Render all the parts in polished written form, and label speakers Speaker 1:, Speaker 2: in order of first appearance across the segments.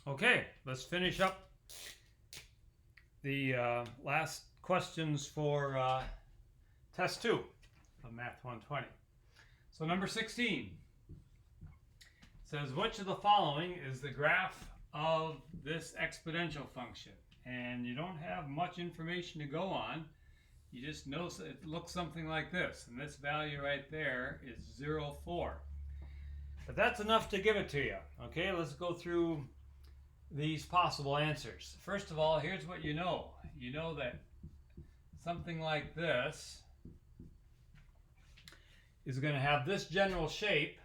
Speaker 1: Okay, let's finish up the last questions for test 2 of Math 120. So number 16 says, which of the following is the graph of this exponential function? And you don't have much information to go on. You just know it looks something like this. And this value right there is 0, 4. But that's enough to give it to you. Okay, let's go through these possible answers. First of all, here's what you know. You know that something like this is going to have this general shape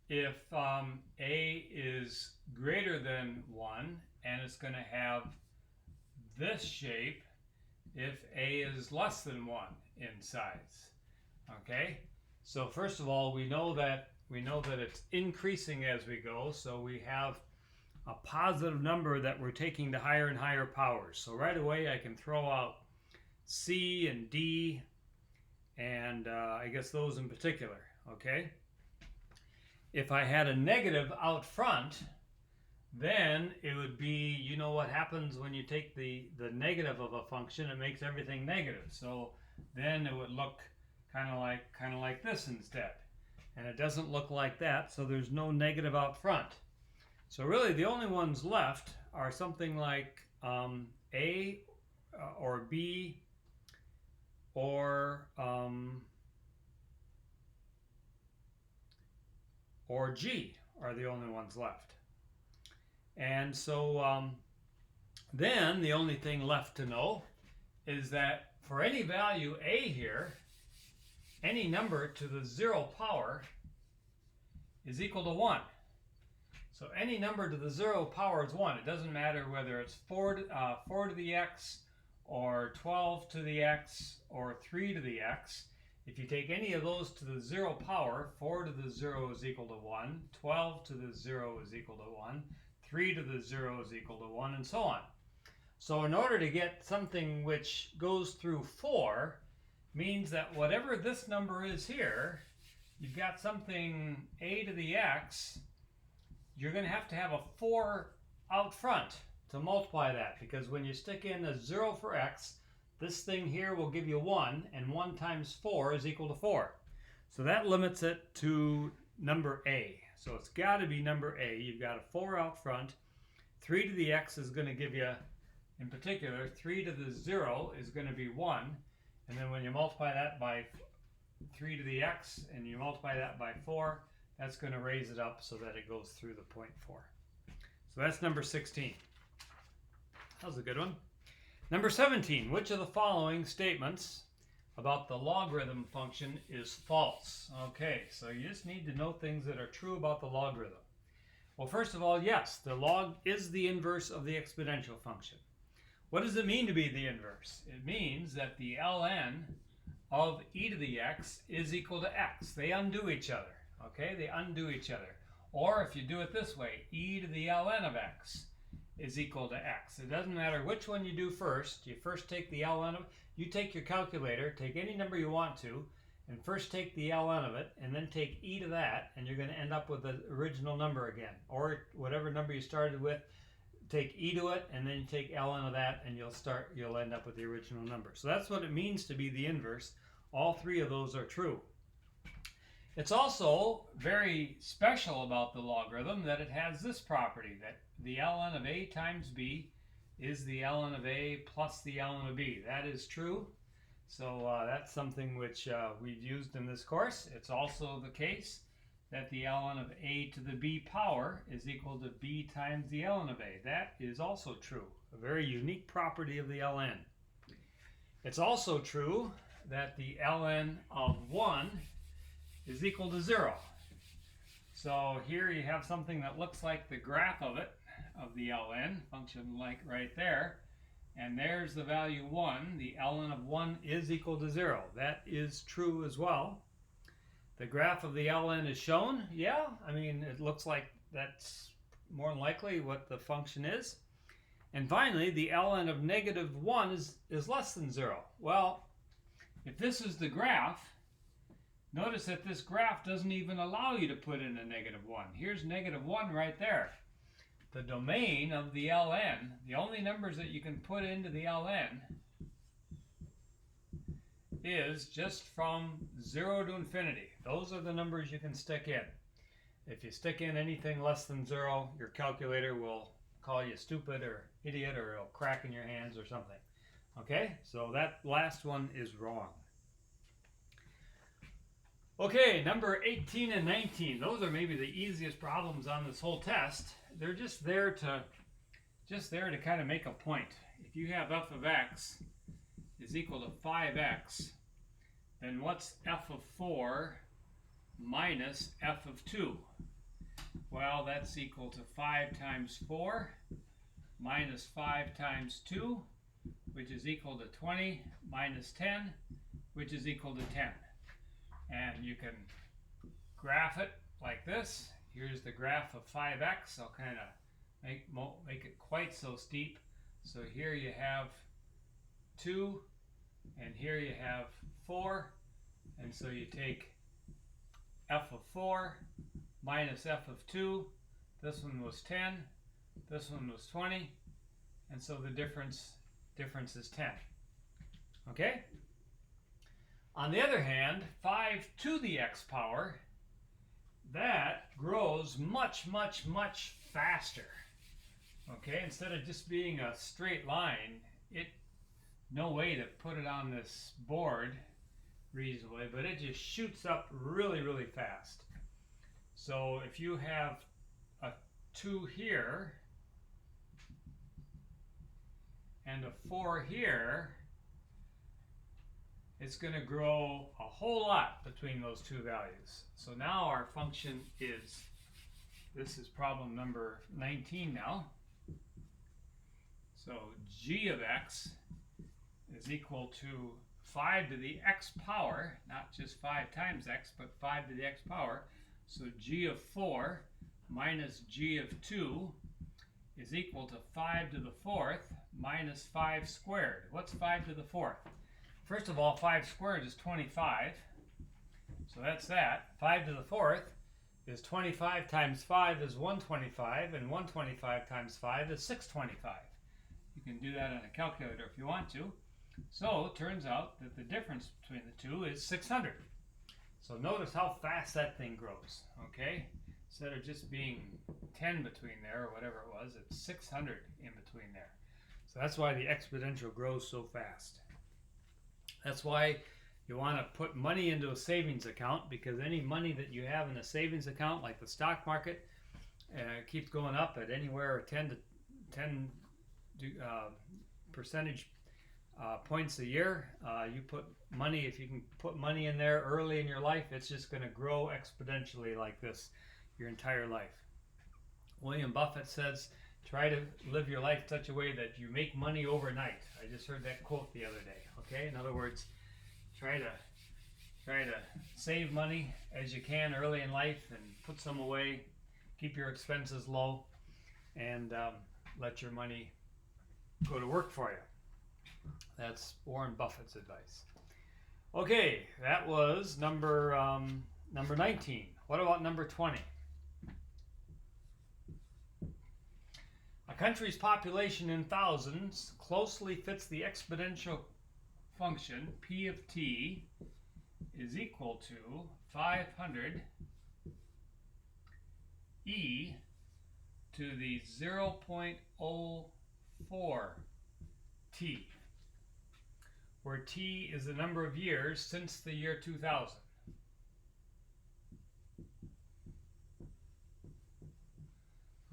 Speaker 1: if a is greater than 1, and it's going to have this shape if a is less than 1 in size. Okay? So first of all, we know that it's increasing as we go, so we have a positive number that we're taking to higher and higher powers. So right away I can throw out C and D, and I guess those in particular, okay? If I had a negative out front, then it would be, you know what happens when you take the negative of a function, it makes everything negative. So then it would look kind of like this instead. And it doesn't look like that, so there's no negative out front. So really the only ones left are something like A or B or G are the only ones left. And so then the only thing left to know is that for any value A here, any number to the 0 power is equal to 1. So any number to the 0 power is 1. It doesn't matter whether it's 4 to the x, or 12 to the x, or 3 to the x. If you take any of those to the 0 power, 4 to the 0 is equal to 1, 12 to the 0 is equal to 1, 3 to the 0 is equal to 1, and so on. So in order to get something which goes through 4, means that whatever this number is here, you've got something a to the x, you're going to have a 4 out front to multiply that, because when you stick in a 0 for x, this thing here will give you 1, and 1 times 4 is equal to 4. So that limits it to number A. So it's got to be number A. You've got a 4 out front. 3 to the x is going to give you, in particular, 3 to the 0 is going to be 1. And then when you multiply that by 3 to the x and you multiply that by 4, that's going to raise it up so that it goes through the point 4. So that's number 16. That was a good one. Number 17, which of the following statements about the logarithm function is false? Okay, so you just need to know things that are true about the logarithm. Well, first of all, yes, the log is the inverse of the exponential function. What does it mean to be the inverse? It means that the ln of e to the x is equal to x. They undo each other. Okay, they undo each other. Or if you do it this way, e to the ln of x is equal to x. It doesn't matter which one you do first. You first take the ln of, you take your calculator, take any number you want to, and first take the ln of it, and then take e to that, and you're going to end up with the original number again. Or whatever number you started with, take e to it, and then you take ln of that, and you'll end up with the original number. So that's what it means to be the inverse. All three of those are true. It's also very special about the logarithm that it has this property, that the ln of a times b is the ln of a plus the ln of b. That is true. So that's something which we've used in this course. It's also the case that the ln of a to the b power is equal to b times the ln of a. That is also true. A very unique property of the ln. It's also true that the ln of 1 is equal to 0. So here you have something that looks like the graph of it, of the ln, function like right there. And there's the value 1. The ln of 1 is equal to 0. That is true as well. The graph of the ln is shown. Yeah, I mean, it looks like that's more than likely what the function is. And finally, the ln of negative 1 is less than 0. Well, if this is the graph, notice that this graph doesn't even allow you to put in a negative 1. Here's negative 1 right there. the domain of the ln, the only numbers that you can put into the ln is just from 0 to infinity. Those are the numbers you can stick in. If you stick in anything less than 0, your calculator will call you stupid or idiot, or it'll crack in your hands or something. Okay, so that last one is wrong. Okay, number 18 and 19. Those are maybe the easiest problems on this whole test. They're just there to kind of make a point. If you have f of x is equal to 5x, then what's f of 4 minus f of 2? Well, that's equal to 5 times 4 minus 5 times 2, which is equal to 20, minus 10, which is equal to 10. And you can graph it like this. Here's the graph of 5x. I'll kind of make it quite so steep. So here you have 2, and here you have 4. And so you take f of 4 minus f of 2. This one was 10. This one was 20. And so the difference is 10. Okay? On the other hand, 5 to the x power, that grows much, much, much faster. Okay, instead of just being a straight line, no way to put it on this board reasonably, but it just shoots up really, really fast. So if you have a 2 here and a 4 here, it's going to grow a whole lot between those two values. So now our function is, this is problem number 19 now. So g of x is equal to 5 to the x power, not just 5 times x, but 5 to the x power. So g of 4 minus g of 2 is equal to 5 to the 4th minus 5 squared. What's 5 to the 4th? First of all, 5 squared is 25. So that's that. 5 to the 4th is 25 times 5 is 125, and 125 times 5 is 625. You can do that on a calculator if you want to. So it turns out that the difference between the two is 600. So notice how fast that thing grows, okay? Instead of just being 10 between there or whatever it was, it's 600 in between there. So that's why the exponential grows so fast. That's why you want to put money into a savings account, because any money that you have in a savings account, like the stock market, keeps going up at anywhere 10 percentage points a year. You put money, if you can put money in there early in your life, it's just going to grow exponentially like this your entire life. William Buffett says, try to live your life such a way that you make money overnight. I just heard that quote the other day. Okay, in other words, try to save money as you can early in life and put some away. Keep your expenses low, and let your money go to work for you. That's Warren Buffett's advice. Okay, that was number 19. What about number 20? A country's population in thousands closely fits the exponential function p of t is equal to 500 e to the 0.04 t, where t is the number of years since the year 2000.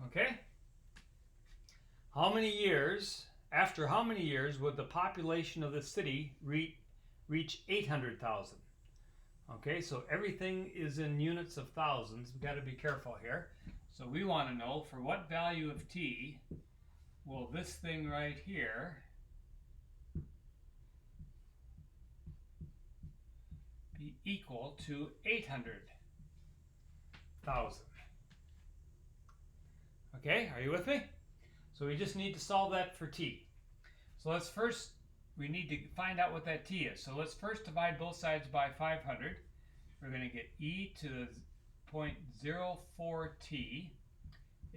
Speaker 1: Okay? After how many years would the population of the city reach 800,000? Okay, so everything is in units of thousands. We've got to be careful here. So we want to know, for what value of t will this thing right here be equal to 800,000? Okay, are you with me? So we just need to solve that for t. So we need to find out what that t is. So let's first divide both sides by 500. We're going to get e to the 0.04t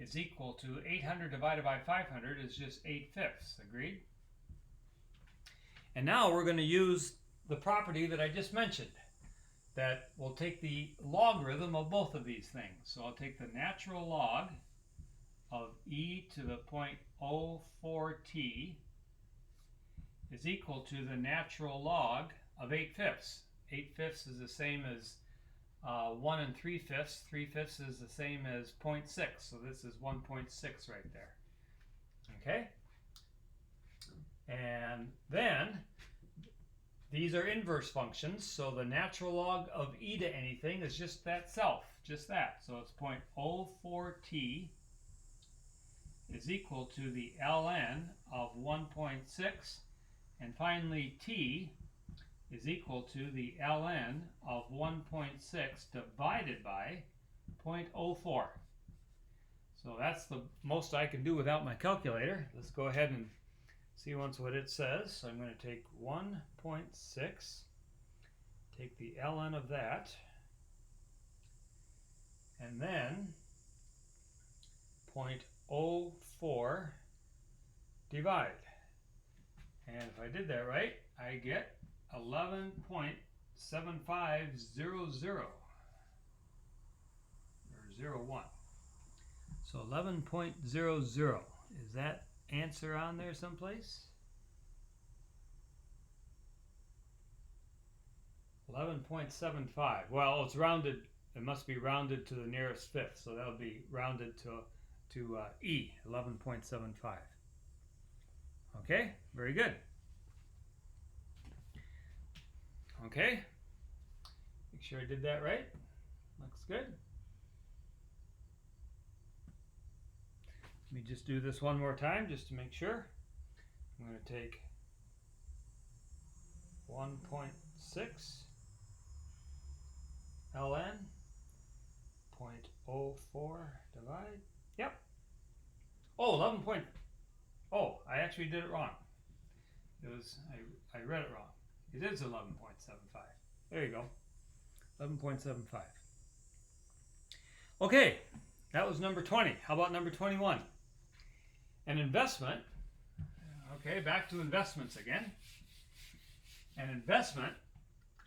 Speaker 1: is equal to 800 divided by 500 is just 8/5. Agreed? And now we're going to use the property that I just mentioned, that will take the logarithm of both of these things. So I'll take the natural log of e to the 0.04t is equal to the natural log of 8/5. 8/5 is the same as 1 3/5. 3/5 is the same as 0.6. So this is 1.6 right there. Okay? And then these are inverse functions. So the natural log of e to anything is just that self. Just that. So it's 0.04t is equal to the ln of 1.6. And finally, t is equal to the ln of 1.6 divided by 0.04. So that's the most I can do without my calculator. Let's go ahead and see once what it says. So I'm going to take 1.6, take the ln of that, and then 0.04 divide. And if I did that right, I get 11.7500 or 01. So 11.00. Is that answer on there someplace? 11.75. Well, it's rounded. It must be rounded to the nearest fifth. So that'll be rounded to E, 11.75. Okay, very good. Okay, make sure I did that right. Looks good. Let me just do this one more time just to make sure. I'm going to take 1.6 ln 0.04 divide. Yep. Oh, 11 point. Oh, I actually did it wrong. It was I read it wrong. It is 11.75. There you go. 11.75. Okay, that was number 20. How about number 21? An investment. Okay, back to investments again. An investment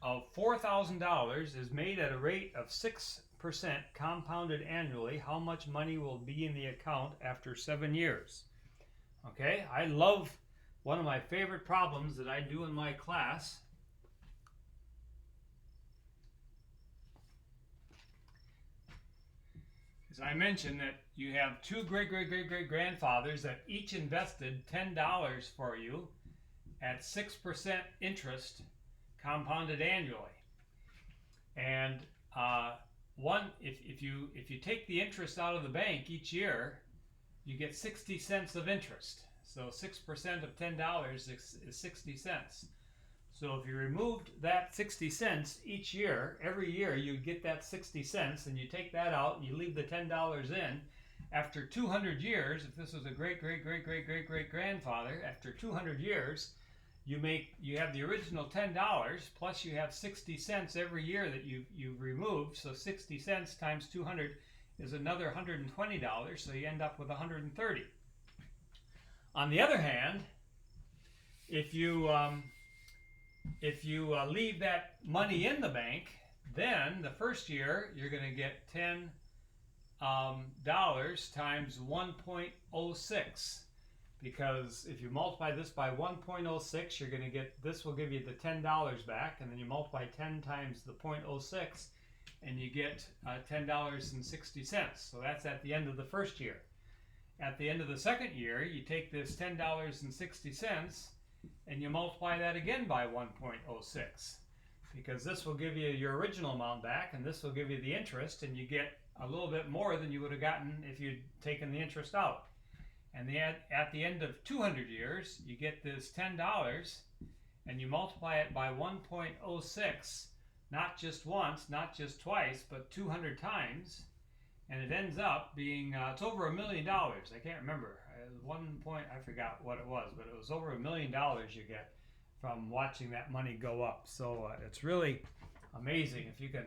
Speaker 1: of $4,000 is made at a rate of 6% compounded annually. How much money will be in the account after 7 years? Okay, I love one of my favorite problems that I do in my class. As I mentioned that you have two great-great-great-great-grandfathers that each invested $10 for you at 6% interest compounded annually. And if you take the interest out of the bank each year, you get 60 cents of interest. So 6% of $10 is 60 cents. So if you removed that 60 cents each year, every year you get that 60 cents, and you take that out and you leave the $10 in. After 200 years, if this was a great-great-great-great-great-great-grandfather, after 200 years, you have the original $10 plus you have 60 cents every year that you've removed. So 60 cents times 200 is another $120. So you end up with 130. On the other hand, if you leave that money in the bank, then the first year you're going to get $10 times 1.06, because if you multiply this by 1.06, you're going to get, this will give you the $10 back, and then you multiply 10 times the 0.06 and you get $10.60. So that's at the end of the first year. At the end of the second year, you take this $10.60 and you multiply that again by 1.06, because this will give you your original amount back and this will give you the interest, and you get a little bit more than you would have gotten if you'd taken the interest out. And at the end of 200 years, you get this $10 and you multiply it by 1.06, not just once, not just twice, but 200 times. And it ends up being, it's over $1 million. I can't remember. I forgot what it was, but it was over $1 million you get from watching that money go up. So it's really amazing if you can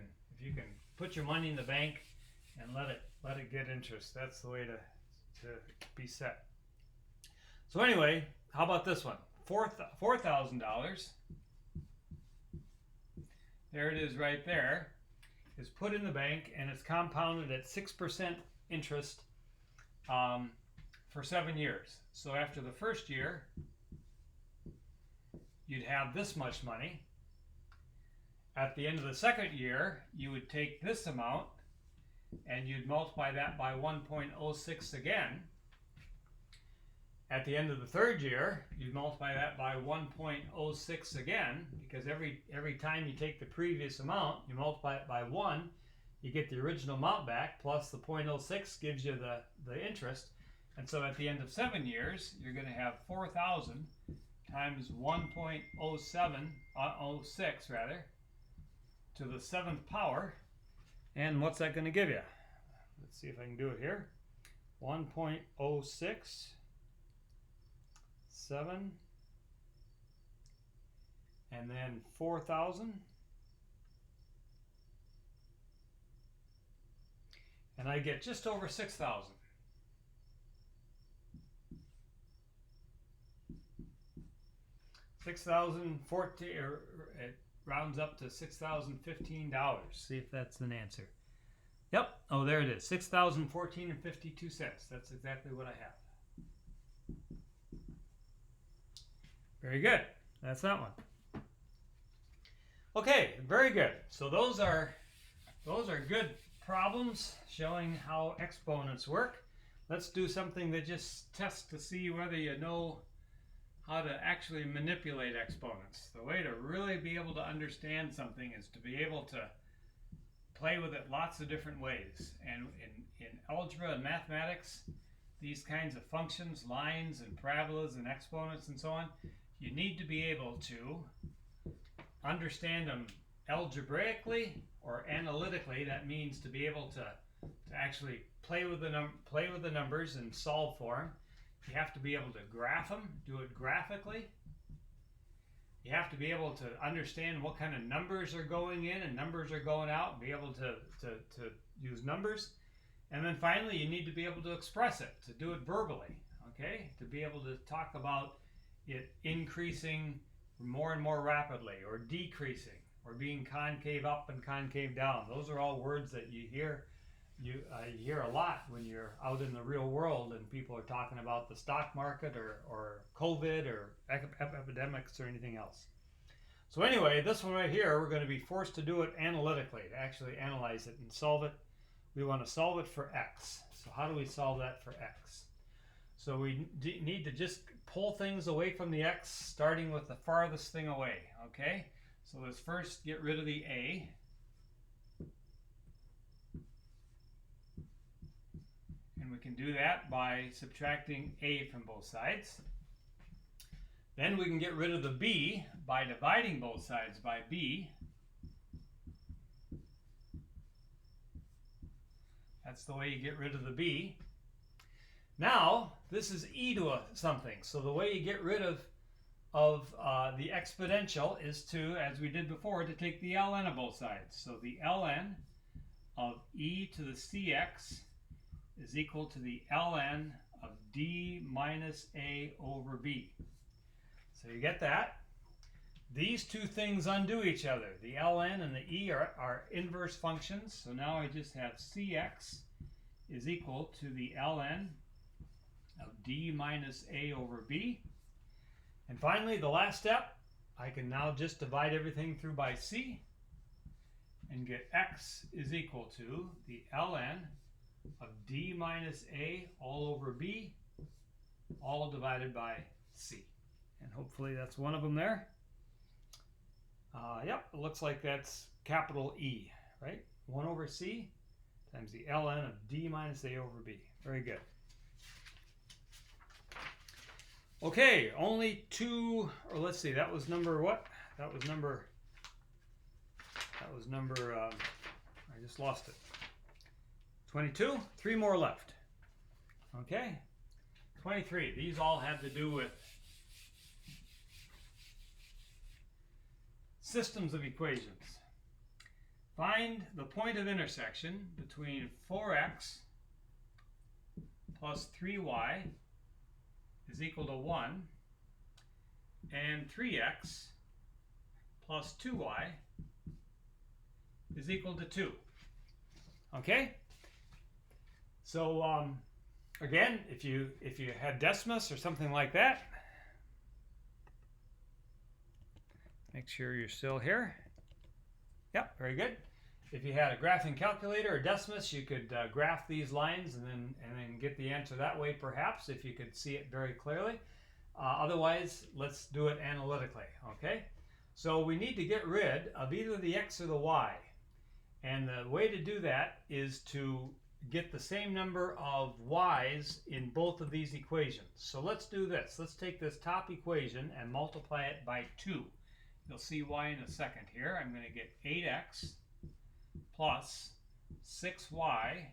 Speaker 1: put your money in the bank and let it get interest. That's the way to be set. So anyway, how about this one? $4,000. There it is right there. Is put in the bank, and it's compounded at 6% interest for 7 years. So after the first year, you'd have this much money. At the end of the second year, you would take this amount and you'd multiply that by 1.06 again. At the end of the third year, you'd multiply that by 1.06 again, because every time you take the previous amount, you multiply it by 1, you get the original amount back, plus the 0.06 gives you the interest. And so at the end of 7 years, you're going to have 4,000 times 1.06 rather, to the 7th power. And what's that going to give you? Let's see if I can do it here. 1.06, 7, and then 4,000. And I get just over 6,000. $6,014, or it rounds up to $6,015. See if that's an answer. Yep. Oh, there it is. $6,014.52. That's exactly what I have. Very good. That's that one. Okay, very good. So those are good problems showing how exponents work. Let's do something that just tests to see whether you know how to actually manipulate exponents. The way to really be able to understand something is to be able to play with it lots of different ways. And in algebra and mathematics, these kinds of functions, lines and parabolas and exponents and so on, you need to be able to understand them algebraically or analytically. That means to be able to actually play with the numbers and solve for them. You have to be able to graph them, do it graphically. You have to be able to understand what kind of numbers are going in and numbers are going out, be able to use numbers. And then finally, you need to be able to express it, to do it verbally, okay? To be able to talk about it increasing more and more rapidly, or decreasing, or being concave up and concave down. Those are all words that you hear. You hear a lot when you're out in the real world and people are talking about the stock market or COVID or epidemics or anything else. So anyway, this one right here, we're going to be forced to do it analytically, to actually analyze it and solve it. We want to solve it for x. So how do we solve that for x? So we need to just pull things away from the x, starting with the farthest thing away, okay? So let's first get rid of the a. And we can do that by subtracting a from both sides. Then we can get rid of the b by dividing both sides by b. That's the way you get rid of the b. Now, this is e to something. So the way you get rid of the exponential is to, as we did before, to take the ln of both sides. So the ln of e to the cx is equal to the ln of d minus a over b. So you get that. These two things undo each other. The ln and the e are inverse functions. So now I just have cx is equal to the ln of d minus a over b. And finally, the last step, I can now just divide everything through by c and get x is equal to the ln of d minus a all over b, all divided by c. And hopefully that's one of them there. Yep, it looks like that's capital E, right? 1 over c times the ln of d minus a over b. Very good. Okay, only two, or let's see, that was number what? That was number, I just lost it. 22, 3 more left. Okay, 23, these all have to do with systems of equations. Find the point of intersection between 4x plus 3y is equal to 1, and 3x plus 2y is equal to 2. Okay? So again, if you had Decimus or something like that, make sure you're still here. Yep, very good. If you had a graphing calculator or Decimus, you could graph these lines and then get the answer that way, perhaps, if you could see it very clearly. Otherwise, let's do it analytically. Okay? So we need to get rid of either the x or the y. And the way to do that is to get the same number of y's in both of these equations. So let's do this. Let's take this top equation and multiply it by 2. You'll see why in a second here. I'm going to get 8x plus 6y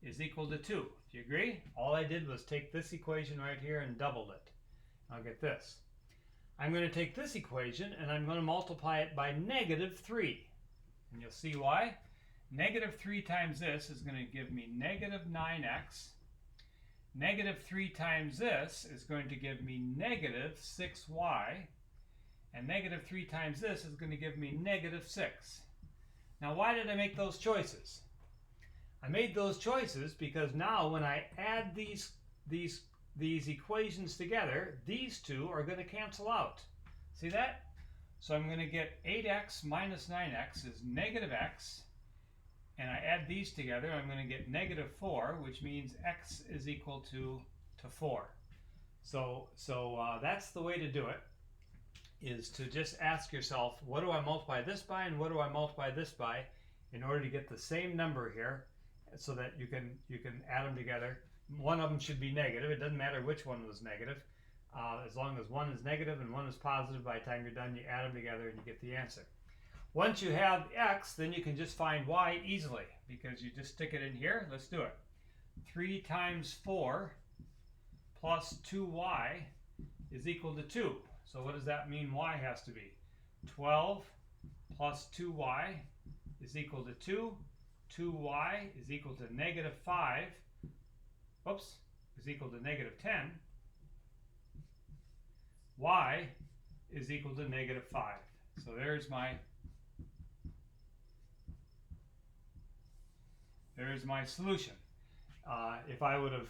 Speaker 1: is equal to 2. Do you agree? All I did was take this equation right here and doubled it. I'll get this. I'm going to take this equation and I'm going to multiply it by -3. And you'll see why. -3 times this is going to give me -9x. -3 times this is going to give me -6y. And -3 times this is going to give me -6. Now, why did I make those choices? I made those choices because now when I add these equations together, these two are going to cancel out. See that? So I'm going to get 8x minus 9x is -x. And I add these together, I'm going to get -4, which means x is equal to 4. So that's the way to do it, is to just ask yourself, what do I multiply this by and what do I multiply this by in order to get the same number here so that you can add them together. One of them should be negative. It doesn't matter which one was negative. As long as one is negative and one is positive, by the time you're done, you add them together and you get the answer. Once you have x, then you can just find y easily because you just stick it in here. Let's do it. 3 times 4 plus 2y is equal to 2. So what does that mean y has to be? 12 plus 2y is equal to 2. 2y is equal to -5. Oops, is equal to -10. Y is equal to -5. So there's my solution. If I would have,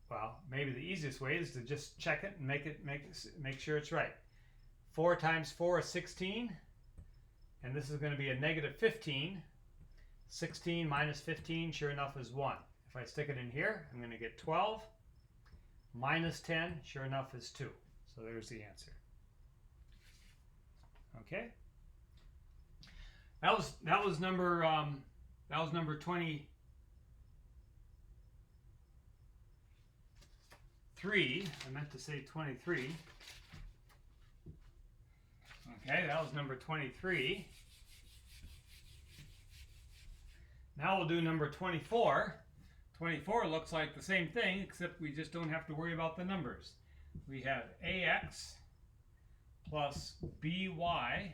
Speaker 1: well, maybe the easiest way is to just check it and make sure it's right. 4 times 4 is 16, and this is going to be a -15. 16 minus 15, sure enough, is 1. If I stick it in here, I'm going to get 12 minus 10, sure enough, is 2. So there's the answer. Okay. That was number 23. I meant to say 23. Okay, that was number 23. Now we'll do number 24. 24 looks like the same thing, except we just don't have to worry about the numbers. We have ax plus by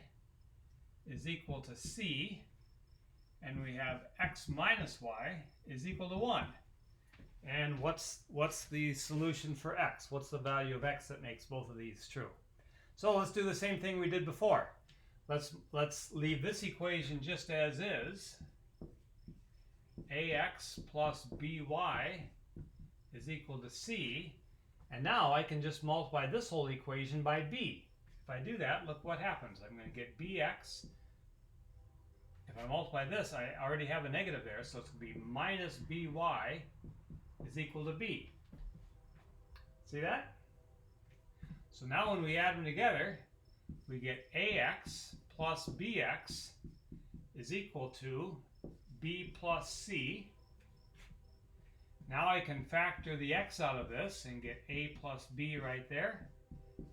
Speaker 1: is equal to c, and we have x minus y is equal to 1. And what's the solution for x? What's the value of x that makes both of these true? So let's do the same thing we did before. Let's leave this equation just as is. Ax plus by is equal to c, and now I can just multiply this whole equation by b. If I do that, look what happens. I'm going to get bx. If I multiply this, I already have a negative there, so it's going to be minus by is equal to b. See that? So now when we add them together, we get ax plus bx is equal to b plus c. Now I can factor the x out of this and get a plus b right there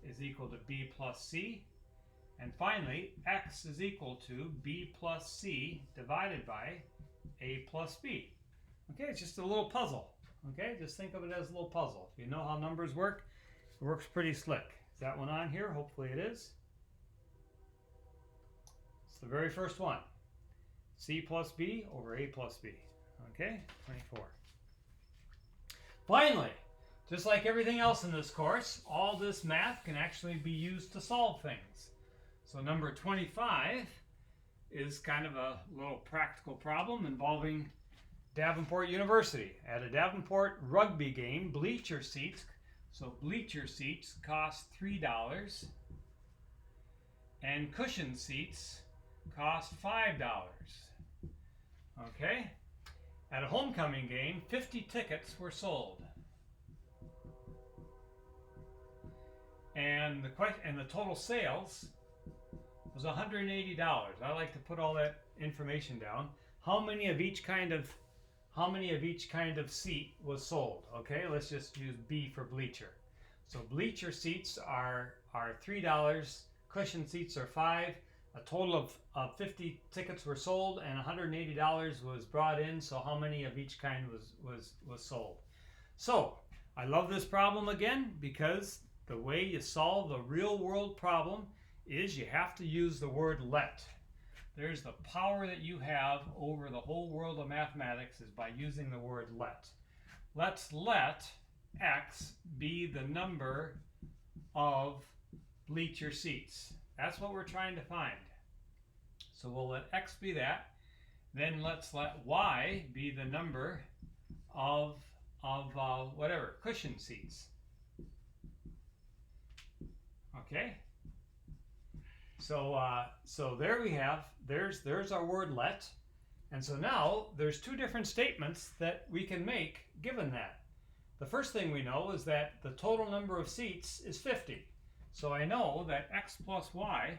Speaker 1: is equal to b plus c. And finally, x is equal to b plus c divided by a plus b. Okay, it's just a little puzzle. Okay, just think of it as a little puzzle. If you know how numbers work, it works pretty slick. Is that one on here? Hopefully it is. It's the very first one. C plus b over a plus b. Okay, 24. Finally, just like everything else in this course, all this math can actually be used to solve things. So number 25 is kind of a little practical problem involving Davenport University. At a Davenport rugby game, bleacher seats cost $3 and cushion seats cost $5. Okay? At a homecoming game, 50 tickets were sold. And the total sales was $180. I like to put all that information down. How many of each kind of seat was sold? Okay, let's just use B for bleacher. So bleacher seats are $3, cushion seats are $5. A total of 50 tickets were sold and $180 was brought in. So how many of each kind was sold? So I love this problem again because the way you solve a real world problem is you have to use the word let. There's the power that you have over the whole world of mathematics is by using the word let. Let's let X be the number of bleacher seats. That's what we're trying to find. So we'll let X be that. Then let's let Y be the number of whatever, cushion seats. Okay? So there we have, there's our word let. And so now there's two different statements that we can make given that. The first thing we know is that the total number of seats is 50. So I know that X plus Y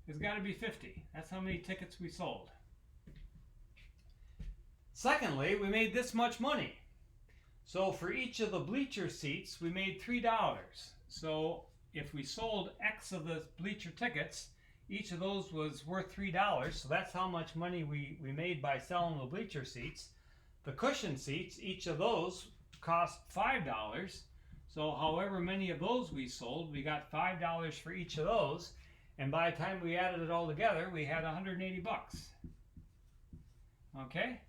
Speaker 1: has got to be 50. That's how many tickets we sold. Secondly, we made this much money. So for each of the bleacher seats, we made $3. So if we sold X of the bleacher tickets, each of those was worth $3. So that's how much money we made by selling the bleacher seats. The cushion seats, each of those cost $5. So however many of those we sold, we got $5 for each of those. And by the time we added it all together, we had 180 bucks. Okay?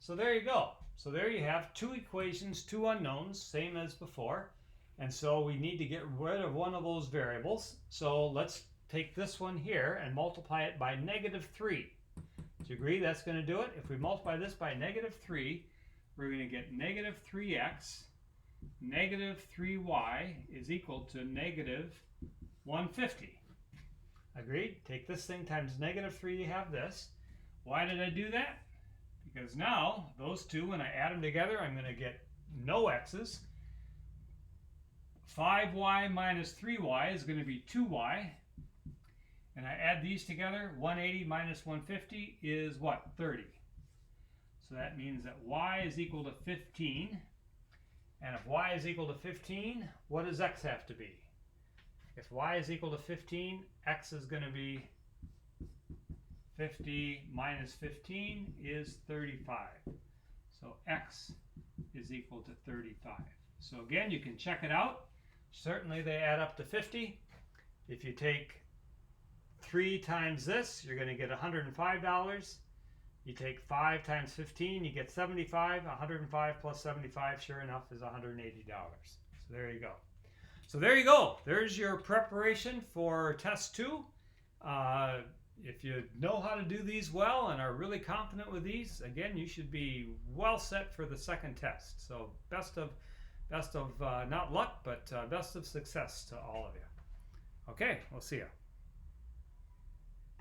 Speaker 1: So there you go. So there you have two equations, two unknowns, same as before. And so we need to get rid of one of those variables. So let's take this one here and multiply it by -3. Do you agree that's going to do it? If we multiply this by -3, we're going to get -3x, -3y is equal to -150. Agreed? Take this thing times -3, you have this. Why did I do that? Because now, those two, when I add them together, I'm going to get no x's. 5y minus 3y is going to be 2y. And I add these together, 180 minus 150 is what? 30. So that means that y is equal to 15. And if y is equal to 15, what does x have to be? If y is equal to 15, x is going to be 50 minus 15 is 35. So x is equal to 35. So again, you can check it out. Certainly they add up to 50. If you take 3 times this, you're going to get $105. You take 5 times 15, you get 75. 105 plus 75, sure enough, is $180. So there you go. So there you go. There's your preparation for test 2. If you know how to do these well and are really confident with these, again, you should be well set for the second test. So best of not luck, but best of success to all of you. Okay, we'll see you.